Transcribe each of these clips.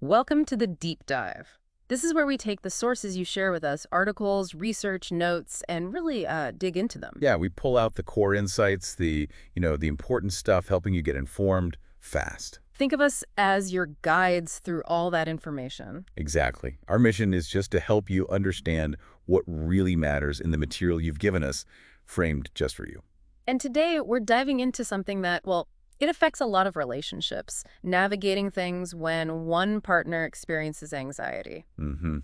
Welcome to the deep dive. This is where we take the sources you share with us, articles, research, notes, and really dig into them. Yeah, we pull out the core insights, the important stuff, helping you get informed fast. Think of us as your guides through all that information. Exactly. Our mission is just to help you understand what really matters in the material you've given us, framed just for you. And today we're diving into something that, well, it affects a lot of relationships, navigating things when one partner experiences anxiety. hmm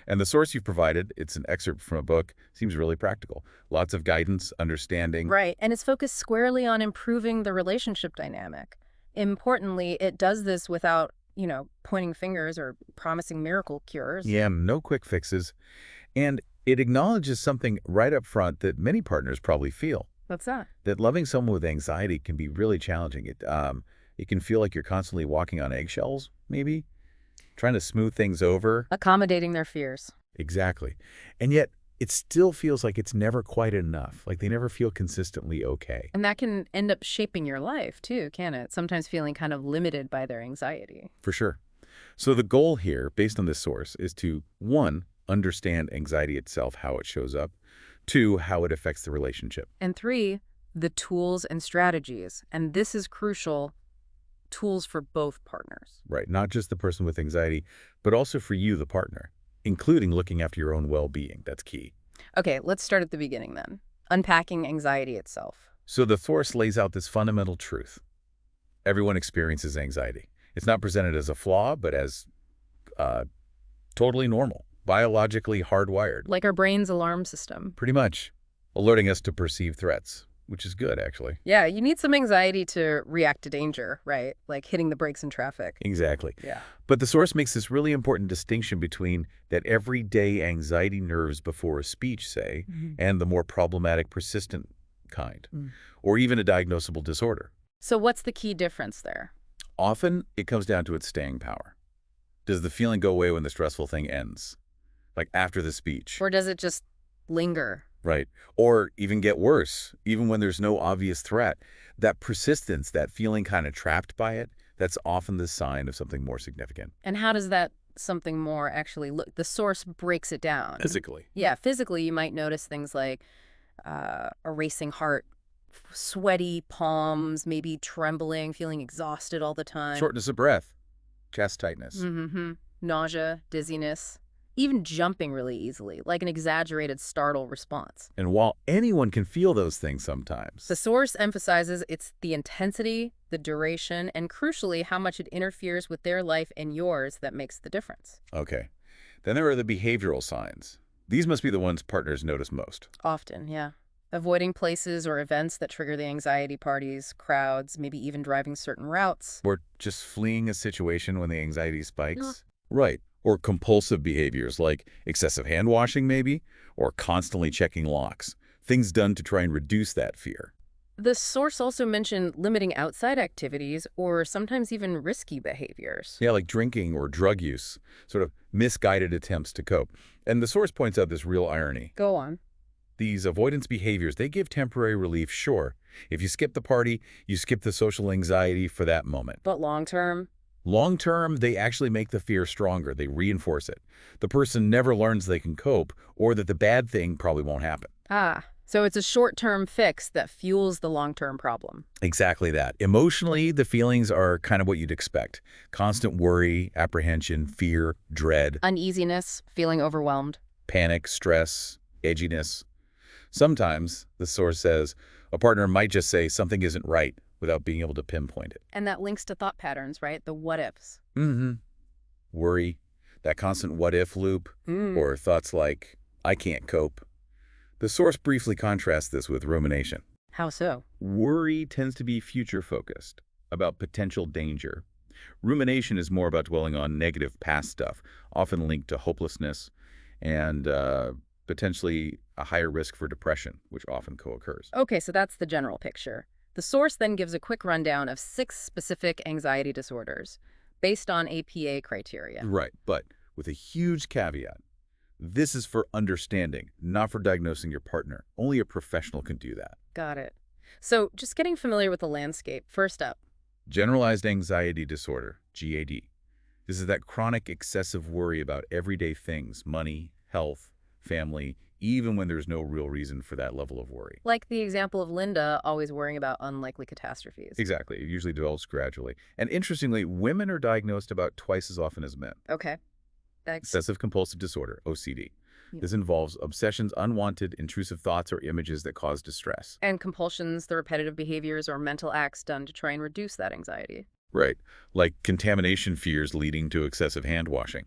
And the source you've provided, it's an excerpt from a book, seems really practical. Lots of guidance, understanding. Right, and it's focused squarely on improving the relationship dynamic. Importantly, it does this without, pointing fingers or promising miracle cures. Yeah, no quick fixes. And it acknowledges something right up front that many partners probably feel. What's that? That loving someone with anxiety can be really challenging. It can feel like you're constantly walking on eggshells, maybe, trying to smooth things over. Accommodating their fears. Exactly. And yet, it still feels like it's never quite enough, like they never feel consistently okay. And that can end up shaping your life, too, can it? Sometimes feeling kind of limited by their anxiety. For sure. So the goal here, based on this source, is to, one, understand anxiety itself, how it shows up, two, how it affects the relationship. And three, the tools and strategies. And this is crucial, tools for both partners. Right, not just the person with anxiety, but also for you, the partner, including looking after your own well-being. That's key. Okay, let's start at the beginning then. Unpacking anxiety itself. So the source lays out this fundamental truth. Everyone experiences anxiety. It's not presented as a flaw, but as uh, totally normal, biologically hardwired, Like our brain's alarm system. pretty much, alerting us to perceived threats, which is good, actually. Yeah, you need some anxiety to react to danger, right? Like hitting the brakes in traffic. Exactly. Yeah. But the source makes this really important distinction between that everyday anxiety nerves before a speech, say, and the more problematic, persistent kind, Mm. or even a diagnosable disorder. So what's the key difference there? Often, it comes down to its staying power. Does the feeling go away when the stressful thing ends? Like after the speech, Or does it just linger? right? Or even get worse, even when there's no obvious threat. That persistence, that feeling kind of trapped by it, that's often the sign of something more significant. And how does that something more actually look? The source breaks it down. Physically. Yeah, physically, you might notice things like a racing heart, sweaty palms, maybe trembling, feeling exhausted all the time. Shortness of breath, chest tightness. Mm-hmm. Nausea, dizziness, even jumping really easily, like an exaggerated startle response. And while anyone can feel those things sometimes, The source emphasizes it's the intensity, the duration, and crucially, how much it interferes with their life and yours that makes the difference. okay. Then there are the behavioral signs. These must be the ones partners notice most. Often, yeah. Avoiding places or events that trigger the anxiety, parties, crowds, maybe even driving certain routes. Or just fleeing a situation when the anxiety spikes. Yeah. Right. Or compulsive behaviors like excessive hand washing, maybe, or constantly checking locks. Things done to try and reduce that fear. The source also mentioned limiting outside activities or sometimes even risky behaviors. Yeah, like drinking or drug use, sort of misguided attempts to cope. And the source points out this real irony. Go on. These avoidance behaviors, they give temporary relief, sure. If you skip the party, you skip the social anxiety for that moment. But long term, Long term, they actually make the fear stronger. They reinforce it. The person never learns they can cope or that the bad thing probably won't happen. so it's a short-term fix that fuels the long-term problem. Exactly that. Emotionally, the feelings are kind of what you'd expect. Constant worry, apprehension, fear, dread, Uneasiness, feeling overwhelmed. panic, stress, edginess. Sometimes, the source says, a partner might just say something isn't right without being able to pinpoint it. And that links to thought patterns, right? The what-ifs. Worry, that constant what-if loop, or thoughts like, I can't cope. The source briefly contrasts this with rumination. How so? Worry tends to be future-focused, about potential danger. Rumination is more about dwelling on negative past stuff, often linked to hopelessness and potentially a higher risk for depression, which often co-occurs. Okay, so that's the general picture. The source then gives a quick rundown of 6 specific anxiety disorders based on APA criteria. Right, but with a huge caveat. This is for understanding, not for diagnosing your partner. Only a professional can do that. Got it. So just getting familiar with the landscape. First up. Generalized anxiety disorder, GAD. This is that chronic excessive worry about everyday things, money, health, family, even when there's no real reason for that level of worry. Like the example of Linda always worrying about unlikely catastrophes. Exactly. It usually develops gradually. And interestingly, women are diagnosed about twice as often as men. Okay. Thanks. Obsessive compulsive disorder, OCD. Yeah. This involves obsessions, unwanted, intrusive thoughts or images that cause distress. And compulsions, the repetitive behaviors or mental acts done to try and reduce that anxiety. Right. Like contamination fears leading to excessive hand washing.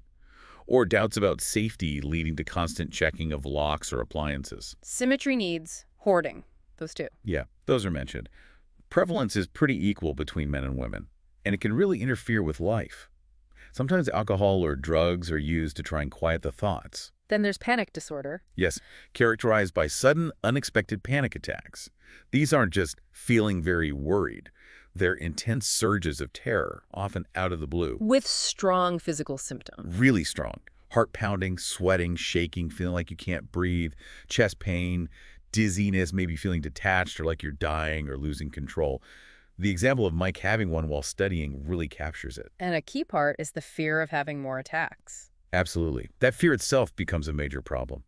Or doubts about safety leading to constant checking of locks or appliances. Symmetry needs, hoarding. Those two. Yeah, those are mentioned. Prevalence is pretty equal between men and women, and it can really interfere with life. Sometimes alcohol or drugs are used to try and quiet the thoughts. Then there's panic disorder. Yes, characterized by sudden, unexpected panic attacks. These aren't just feeling very worried. They're intense surges of terror, often out of the blue. With strong physical symptoms. Really strong. Heart pounding, sweating, shaking, feeling like you can't breathe, chest pain, dizziness, maybe feeling detached or like you're dying or losing control. The example of Mike having one while studying really captures it. And a key part is the fear of having more attacks. Absolutely. That fear itself becomes a major problem.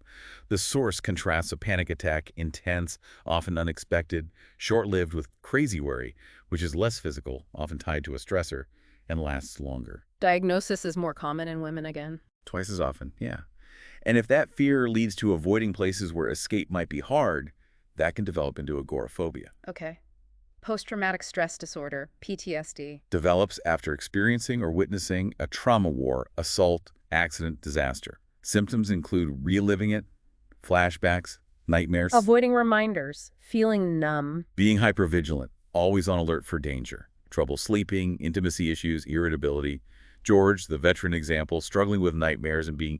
The source contrasts a panic attack, intense, often unexpected, short-lived with crazy worry, which is less physical, often tied to a stressor, and lasts longer. Diagnosis is more common in women again. Twice as often, yeah. And if that fear leads to avoiding places where escape might be hard, that can develop into agoraphobia. Okay. Post-traumatic stress disorder, PTSD. Develops after experiencing or witnessing a trauma war, assault, accident, disaster. Symptoms include reliving it, flashbacks, nightmares. Avoiding reminders, feeling numb. Being hypervigilant, always on alert for danger. Trouble sleeping, intimacy issues, irritability. George, the veteran example, struggling with nightmares and being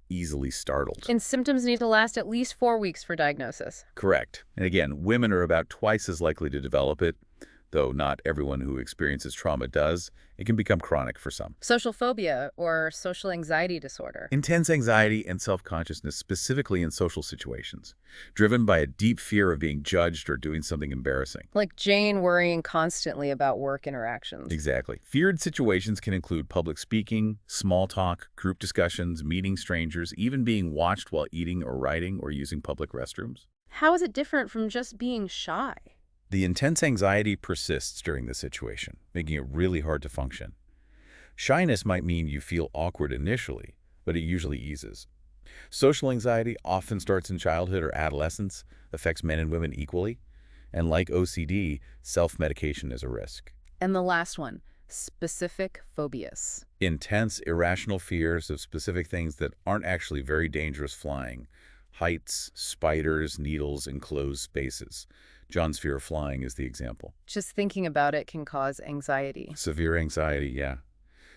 easily startled. And symptoms need to last at least 4 weeks for diagnosis. Correct. And again, women are about twice as likely to develop it, though not everyone who experiences trauma does. It can become chronic for some. Social phobia or social anxiety disorder. Intense anxiety and self-consciousness, specifically in social situations, driven by a deep fear of being judged or doing something embarrassing. Like Jane worrying constantly about work interactions. Exactly. Feared situations can include public speaking, small talk, group discussions, meeting strangers, even being watched while eating or writing or using public restrooms. How is it different from just being shy? The intense anxiety persists during the situation, making it really hard to function. Shyness might mean you feel awkward initially, but it usually eases. Social anxiety often starts in childhood or adolescence, affects men and women equally, and like OCD, self-medication is a risk. And the last one, specific phobias. Intense, irrational fears of specific things that aren't actually very dangerous flying. Heights, spiders, needles, enclosed spaces. John's fear of flying is the example. Just thinking about it can cause anxiety. Severe anxiety, yeah.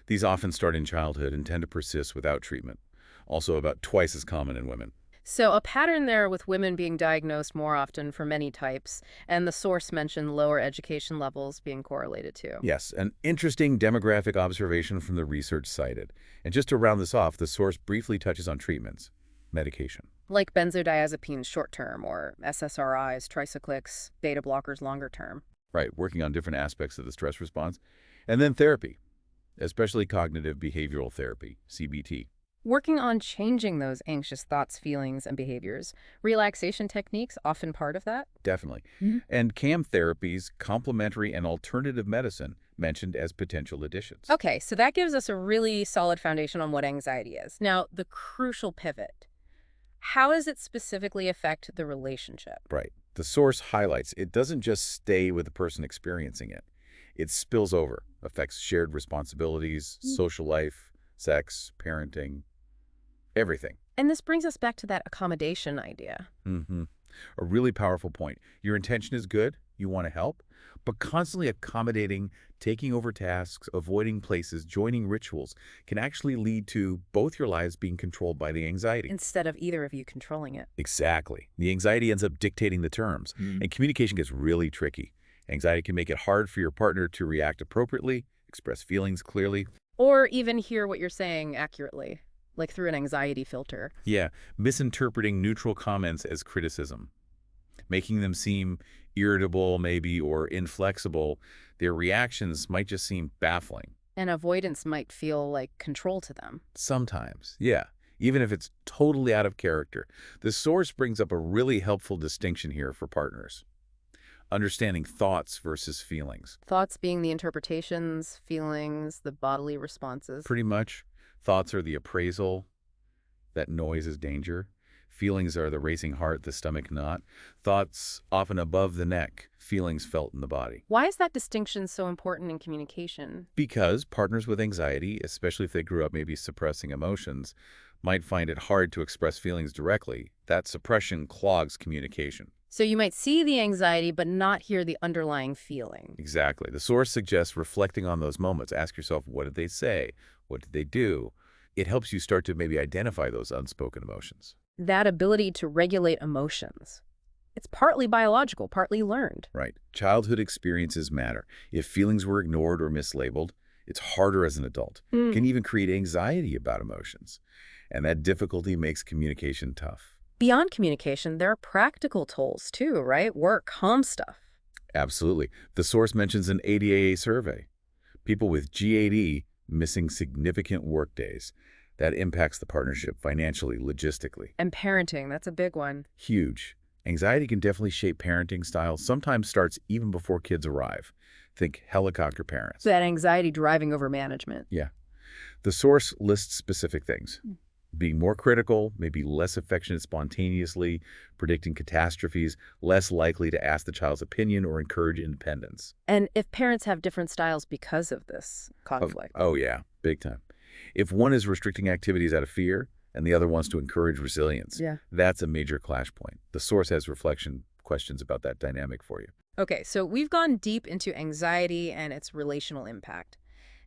These often start in childhood and tend to persist without treatment. Also about twice as common in women. So a pattern there with women being diagnosed more often for many types, and the source mentioned lower education levels being correlated too. Yes, an interesting demographic observation from the research cited. And just to round this off, the source briefly touches on treatments. Medication. Like benzodiazepines short-term or SSRIs, tricyclics, beta blockers longer-term. Right, working on different aspects of the stress response. And then therapy, especially cognitive behavioral therapy, CBT. Working on changing those anxious thoughts, feelings, and behaviors. Relaxation techniques, often part of that. Definitely. And CAM therapies, complementary and alternative medicine, mentioned as potential additions. Okay, so that gives us a really solid foundation on what anxiety is. Now, the crucial pivot. How does it specifically affect the relationship? Right. The source highlights it doesn't just stay with the person experiencing it. It spills over, affects shared responsibilities, social life, sex, parenting, everything. And this brings us back to that accommodation idea. A really powerful point. Your intention is good, you want to help, but constantly accommodating, taking over tasks, avoiding places, joining rituals can actually lead to both your lives being controlled by the anxiety. Instead of either of you controlling it. Exactly. The anxiety ends up dictating the terms, and communication gets really tricky. Anxiety can make it hard for your partner to react appropriately, express feelings clearly. Or even hear what you're saying accurately, like through an anxiety filter. Yeah, misinterpreting neutral comments as criticism, making them seem irritable maybe or inflexible. Their reactions might just seem baffling. And avoidance might feel like control to them. Sometimes, yeah. Even if it's totally out of character. The source brings up a really helpful distinction here for partners. Understanding thoughts versus feelings. Thoughts being the interpretations, feelings, the bodily responses. Pretty much, thoughts are the appraisal, that noise is danger. Feelings are the racing heart, the stomach knot. Thoughts often above the neck, feelings felt in the body. Why is that distinction so important in communication? Because partners with anxiety, especially if they grew up maybe suppressing emotions, might find it hard to express feelings directly. That suppression clogs communication. So you might see the anxiety but not hear the underlying feeling. Exactly. The source suggests reflecting on those moments. Ask yourself, what did they say? What did they do? It helps you start to maybe identify those unspoken emotions. That ability to regulate emotions. It's partly biological, partly learned. Right. Childhood experiences matter. If feelings were ignored or mislabeled, it's harder as an adult. It can even create anxiety about emotions. And that difficulty makes communication tough. Beyond communication, there are practical tools too, right? Work, home stuff. Absolutely. The source mentions an ADAA survey. People with GAD missing significant work days. That impacts the partnership financially, logistically. And parenting, that's a big one. Huge. Anxiety can definitely shape parenting styles, sometimes starts even before kids arrive. Think helicopter parents. That anxiety driving over management. Yeah. The source lists specific things. Being more critical, maybe less affectionate spontaneously, predicting catastrophes, less likely to ask the child's opinion or encourage independence. And if parents have different styles because of this conflict. Oh yeah, big time. If one is restricting activities out of fear and the other wants to encourage resilience, that's a major clash point. The source has reflection questions about that dynamic for you. Okay, so we've gone deep into anxiety and its relational impact.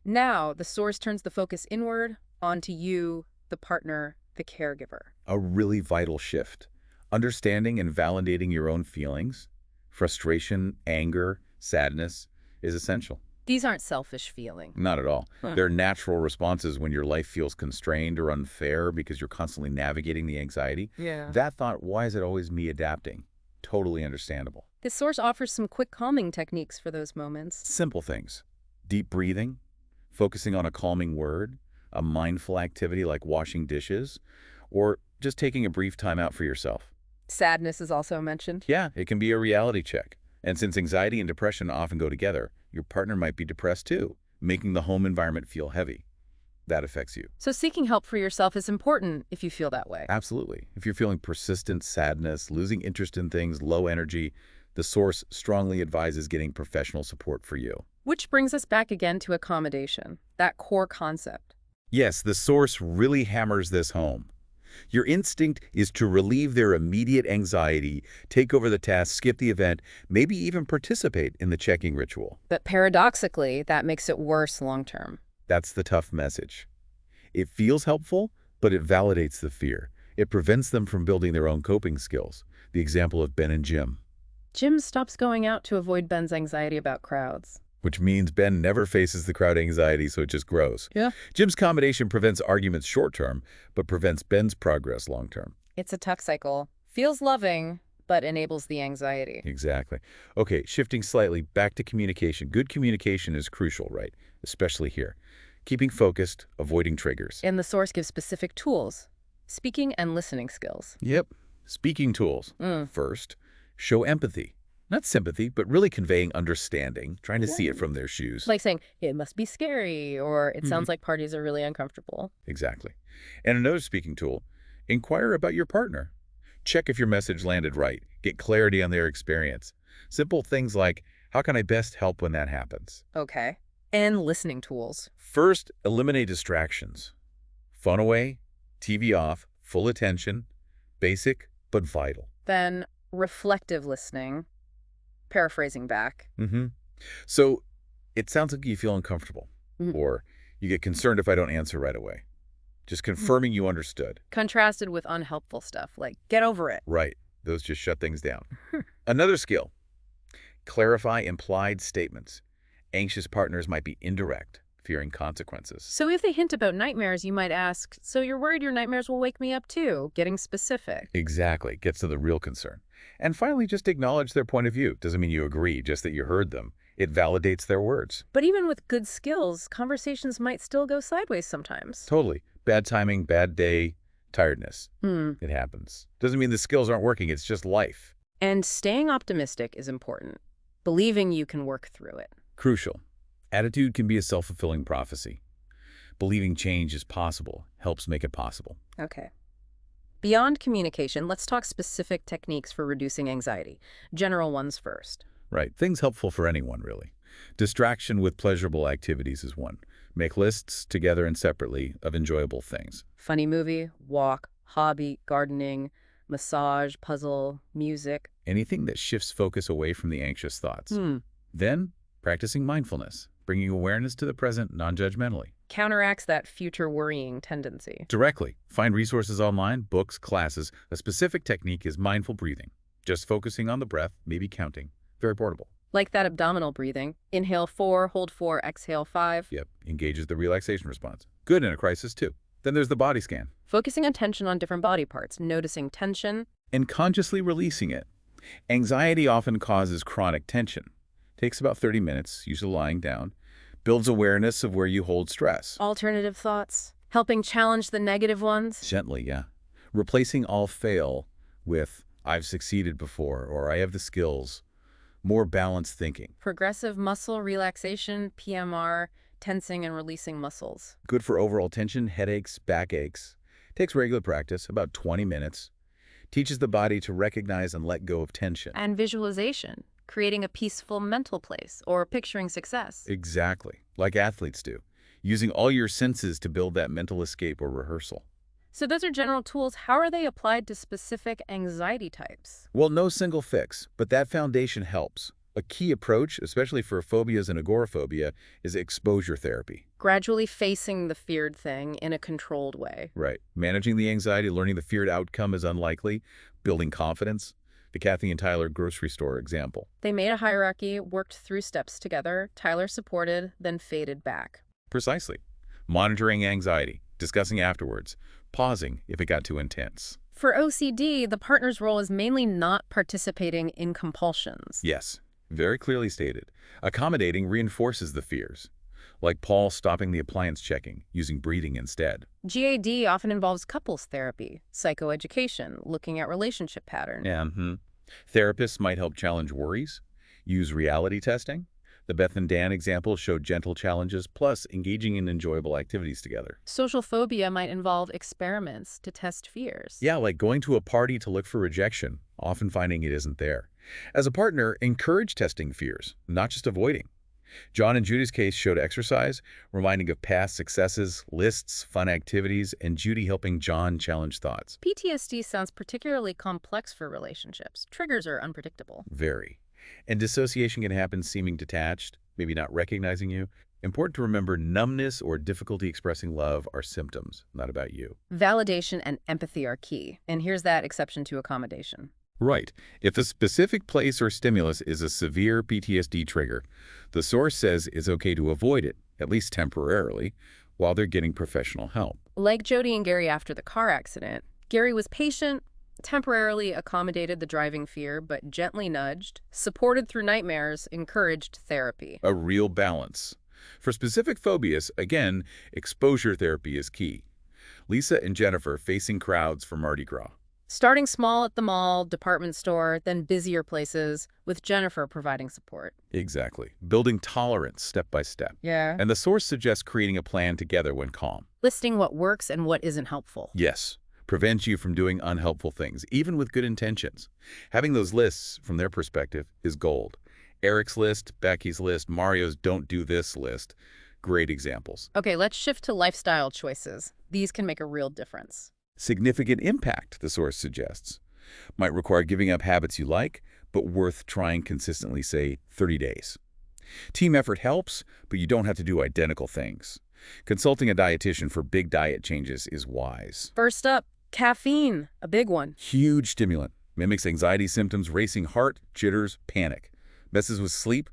Now, the source turns the focus inward onto you, the partner, the caregiver. A really vital shift. Understanding and validating your own feelings, frustration, anger, sadness, is essential. These aren't selfish feelings. Not at all. They're natural responses when your life feels constrained or unfair because you're constantly navigating the anxiety. That thought, why is it always me adapting? Totally understandable. The source offers some quick calming techniques for those moments. Simple things. Deep breathing, focusing on a calming word, a mindful activity like washing dishes, or just taking a brief time out for yourself. Sadness is also mentioned. Yeah, it can be a reality check. And since anxiety and depression often go together, your partner might be depressed too, making the home environment feel heavy. That affects you. So seeking help for yourself is important if you feel that way. Absolutely. If you're feeling persistent sadness, losing interest in things, low energy, the source strongly advises getting professional support for you. Which brings us back again to accommodation, that core concept. Yes, the source really hammers this home. Your instinct is to relieve their immediate anxiety, take over the task, skip the event, maybe even participate in the checking ritual. But paradoxically, that makes it worse long-term. That's the tough message. It feels helpful, but it validates the fear. It prevents them from building their own coping skills. The example of Ben and Jim. Jim stops going out to avoid Ben's anxiety about crowds. Which means Ben never faces the crowd anxiety, so it just grows. Jim's accommodation prevents arguments short-term, but prevents Ben's progress long-term. It's a tough cycle. Feels loving, but enables the anxiety. Exactly. Okay, shifting slightly back to communication. Good communication is crucial, right? Especially here. Keeping focused, avoiding triggers. And the source gives specific tools. Speaking and listening skills. Yep. Speaking tools. First, show empathy. Not sympathy, but really conveying understanding, trying to see it from their shoes. Like saying, it must be scary, or it sounds like parties are really uncomfortable. Exactly. And another speaking tool, inquire about your partner. Check if your message landed right. Get clarity on their experience. Simple things like, how can I best help when that happens? Okay. And listening tools. First, eliminate distractions. Phone away, TV off, full attention, basic but vital. Then reflective listening. Paraphrasing back. So it sounds like you feel uncomfortable, or you get concerned if I don't answer right away. Just confirming you understood. Contrasted with unhelpful stuff, like get over it. Right. Those just shut things down. Another skill, clarify implied statements. Anxious partners might be indirect, fearing consequences. So if they hint about nightmares, you might ask, so you're worried your nightmares will wake me up too? Getting specific. Exactly. Gets to the real concern. And finally, just acknowledge their point of view. Doesn't mean you agree, just that you heard them. It validates their words. But even with good skills, conversations might still go sideways sometimes. Totally. Bad timing, bad day, tiredness. Hmm. It happens. Doesn't mean the skills aren't working. It's just life. And staying optimistic is important. Believing you can work through it. Crucial. Attitude can be a self-fulfilling prophecy. Believing change is possible helps make it possible. Okay. Beyond communication, let's talk specific techniques for reducing anxiety. General ones first. Right. Things helpful for anyone, really. Distraction with pleasurable activities is one. Make lists, together and separately, of enjoyable things. Funny movie, walk, hobby, gardening, massage, puzzle, music. Anything that shifts focus away from the anxious thoughts. Hmm. Then, practicing mindfulness, bringing awareness to the present non-judgmentally. Counteracts that future worrying tendency. Directly. Find resources online, books, classes. A specific technique is mindful breathing. Just focusing on the breath, maybe counting. Very portable. Like that abdominal breathing. Inhale 4, hold 4, exhale 5. Yep. Engages the relaxation response. Good in a crisis, too. Then there's the body scan. Focusing attention on different body parts, noticing tension. And consciously releasing it. Anxiety often causes chronic tension. Takes about 30 minutes, usually lying down. Builds awareness of where you hold stress. Alternative thoughts. Helping challenge the negative ones. Gently, yeah. Replacing all fail with I've succeeded before or I have the skills. More balanced thinking. Progressive muscle relaxation, PMR, tensing and releasing muscles. Good for overall tension, headaches, backaches. Takes regular practice, about 20 minutes. Teaches the body to recognize and let go of tension. And visualization, creating a peaceful mental place or picturing success. Exactly, like athletes do. Using all your senses to build that mental escape or rehearsal. So those are general tools. How are they applied to specific anxiety types? Well, no single fix, but that foundation helps. A key approach, especially for phobias and agoraphobia, is exposure therapy. Gradually facing the feared thing in a controlled way. Right. Managing the anxiety, learning the feared outcome is unlikely, building confidence. The Kathy and Tyler grocery store example. They made a hierarchy, worked through steps together. Tyler supported, then faded back. Precisely. Monitoring anxiety, discussing afterwards, pausing if it got too intense. For OCD, the partner's role is mainly not participating in compulsions. Yes, very clearly stated. Accommodating reinforces the fears. Like Paul stopping the appliance checking, using breathing instead. GAD often involves couples therapy, psychoeducation, looking at relationship patterns. Yeah, Therapists might help challenge worries, use reality testing. The Beth and Dan example showed gentle challenges, plus engaging in enjoyable activities together. Social phobia might involve experiments to test fears. Yeah, like going to a party to look for rejection, often finding it isn't there. As a partner, encourage testing fears, not just avoiding. John and Judy's case showed exercise, reminding of past successes, lists, fun activities, and Judy helping John challenge thoughts. PTSD sounds particularly complex for relationships. Triggers are unpredictable. Very. And dissociation can happen seeming detached, maybe not recognizing you. Important to remember, numbness or difficulty expressing love are symptoms, not about you. Validation and empathy are key. And here's that exception to accommodation. Right. If the specific place or stimulus is a severe PTSD trigger, the source says it's okay to avoid it, at least temporarily, while they're getting professional help. Like Jody and Gary after the car accident, Gary was patient, temporarily accommodated the driving fear, but gently nudged, supported through nightmares, encouraged therapy. A real balance. For specific phobias, again, exposure therapy is key. Lisa and Jennifer facing crowds for Mardi Gras. Starting small at the mall, department store, then busier places, with Jennifer providing support. Exactly. Building tolerance step by step. Yeah. And the source suggests creating a plan together when calm. Listing what works and what isn't helpful. Yes. Prevents you from doing unhelpful things, even with good intentions. Having those lists, from their perspective, is gold. Eric's list, Becky's list, Mario's don't do this list. Great examples. Okay, let's shift to lifestyle choices. These can make a real difference. Significant impact, the source suggests. Might require giving up habits you like, but worth trying consistently, say, 30 days. Team effort helps, but you don't have to do identical things. Consulting a dietitian for big diet changes is wise. First up, caffeine, a big one. Huge stimulant. Mimics anxiety symptoms, racing heart, jitters, panic. Messes with sleep,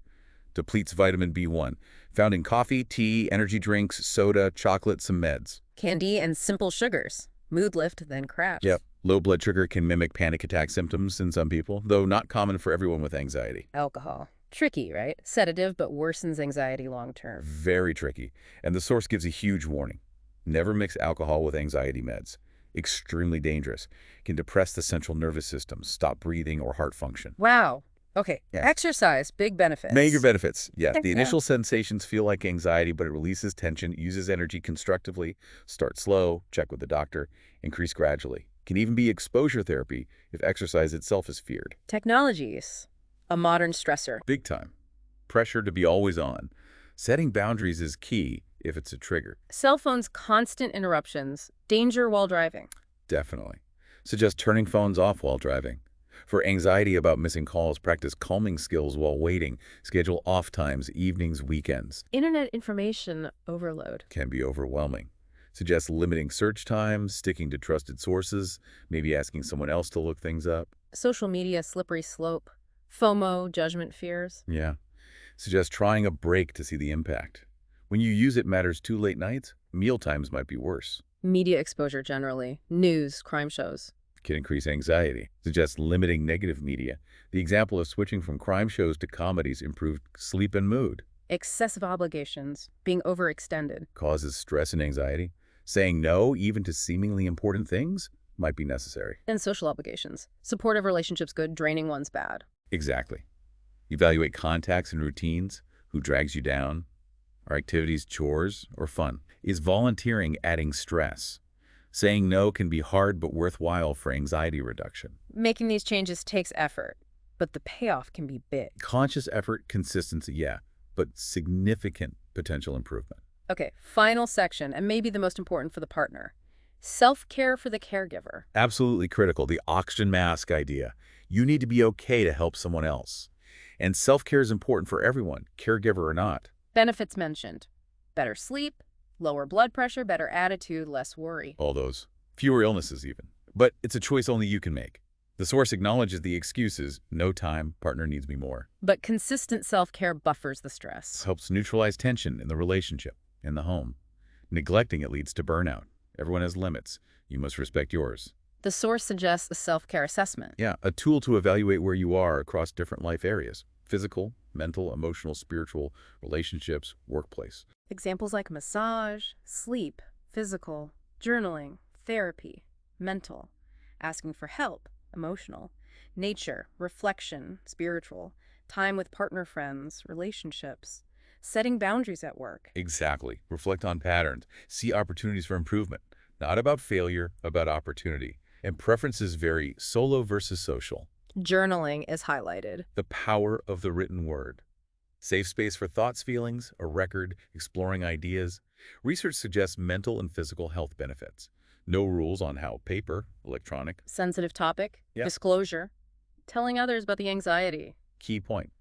depletes vitamin B1. Found in coffee, tea, energy drinks, soda, chocolate, some meds. Candy and simple sugars. Mood lift, then crash. Yep. Low blood sugar can mimic panic attack symptoms in some people, though not common for everyone with anxiety. Alcohol. Tricky, right? Sedative, but worsens anxiety long term. Very tricky. And the source gives a huge warning. Never mix alcohol with anxiety meds. Extremely dangerous. Can depress the central nervous system, stop breathing or heart function. Wow. Okay. Yeah. Exercise, big Major benefits. benefits. Yeah, the Yeah. initial sensations feel like anxiety, but it releases tension, uses energy constructively. Start slow, check with the doctor, increase gradually. Can even be exposure therapy if exercise itself is feared. Technologies, a modern stressor. Big time. Pressure to be always on. Setting boundaries is key if it's a trigger. Cell phones, constant interruptions, danger while driving. Definitely. Suggest turning phones off while driving. For anxiety about missing calls, practice calming skills while waiting. Schedule off times, evenings, weekends. Internet information overload. Can be overwhelming. Suggest limiting search times, sticking to trusted sources, maybe asking someone else to look things up. Social media, slippery slope. FOMO, judgment fears. Yeah. Suggest trying a break to see the impact. When you use it matters too late nights, meal times might be worse. Media exposure generally. News, crime shows. Can increase anxiety. Suggest limiting negative media. The example of switching from crime shows to comedies improved sleep and mood. Excessive obligations, being overextended. Causes stress and anxiety. Saying no, even to seemingly important things, might be necessary. And social obligations. Supportive relationships good, draining ones bad. Exactly. Evaluate contacts and routines. Who drags you down? Are activities chores or fun? Is volunteering adding stress? Saying no can be hard but worthwhile for anxiety reduction. Making these changes takes effort, but the payoff can be big. Conscious effort, consistency, yeah, but significant potential improvement. Okay, final section, and maybe the most important for the partner. Self-care for the caregiver. Absolutely critical, the oxygen mask idea. You need to be okay to help someone else. And self-care is important for everyone, caregiver or not. Benefits mentioned. Better sleep, lower blood pressure, better attitude, less worry. All those. Fewer illnesses even. But it's a choice only you can make. The source acknowledges the excuses, no time, partner needs me more. But consistent self-care buffers the stress. Helps neutralize tension in the relationship, in the home. Neglecting it leads to burnout. Everyone has limits. You must respect yours. The source suggests a self-care assessment. Yeah, a tool to evaluate where you are across different life areas. Physical, mental, emotional, spiritual, relationships, workplace. Examples like massage, sleep, physical, journaling, therapy, mental, asking for help, emotional, nature, reflection, spiritual, time with partner friends, relationships, setting boundaries at work. Exactly. Reflect on patterns. See opportunities for improvement. Not about failure, about opportunity. And preferences vary, solo versus social. Journaling is highlighted. The power of the written word. Safe space for thoughts, feelings, a record, exploring ideas. Research suggests mental and physical health benefits. No rules on how paper, electronic. Sensitive topic, Yeah. disclosure, telling others about the anxiety. Key point.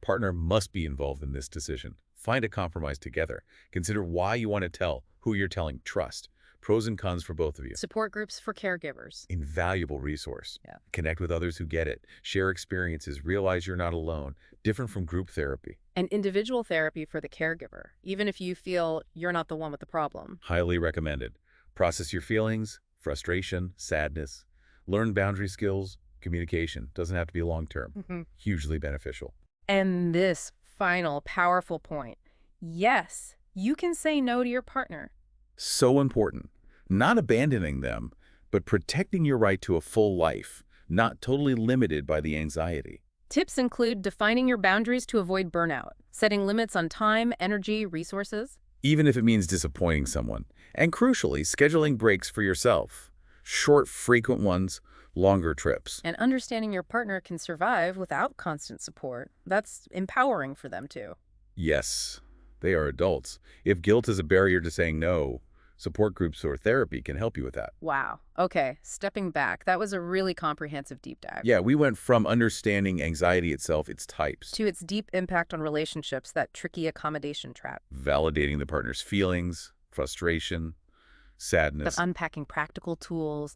Partner must be involved in this decision. Find a compromise together. Consider why you want to tell, who you're telling, trust. Pros and cons for both of you. Support groups for caregivers. Invaluable resource. Yeah. Connect with others who get it. Share experiences. Realize you're not alone. Different from group therapy. And individual therapy for the caregiver, even if you feel you're not the one with the problem. Highly recommended. Process your feelings, frustration, sadness. Learn boundary skills. Communication doesn't have to be long-term. Hugely beneficial. And this final powerful point. Yes, you can say no to your partner. So important. Not abandoning them, but protecting your right to a full life, not totally limited by the anxiety. Tips include defining your boundaries to avoid burnout, setting limits on time, energy, resources. Even if it means disappointing someone. And crucially, scheduling breaks for yourself. Short, frequent ones, longer trips. And understanding your partner can survive without constant support. That's empowering for them too. Yes, they are adults. If guilt is a barrier to saying no, support groups or therapy can help you with that. Wow. Okay, stepping back, that was a really comprehensive deep dive. Yeah, we went from understanding anxiety itself, its types, To its deep impact on relationships, that tricky accommodation trap. validating the partner's feelings, frustration, sadness. But unpacking practical tools,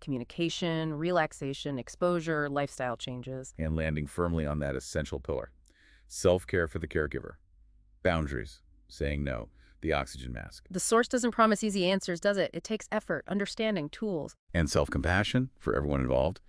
communication, relaxation, exposure, lifestyle changes. And landing firmly on that essential pillar. Self-care for the caregiver. Boundaries. Saying no. The oxygen mask. The source doesn't promise easy answers, does it? It takes effort, understanding, tools. And self-compassion for everyone involved.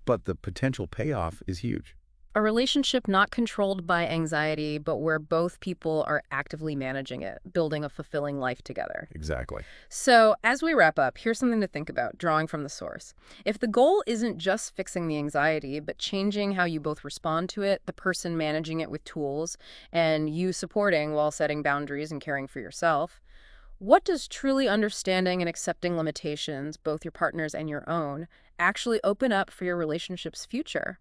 But the potential payoff is huge. A relationship not controlled by anxiety, but where both people are actively managing it, building a fulfilling life together. Exactly. So, as we wrap up, here's something to think about, drawing from the source. If the goal isn't just fixing the anxiety, but changing how you both respond to it, the person managing it with tools, and you supporting while setting boundaries and caring for yourself, what does truly understanding and accepting limitations, both your partner's and your own, actually open up for your relationship's future?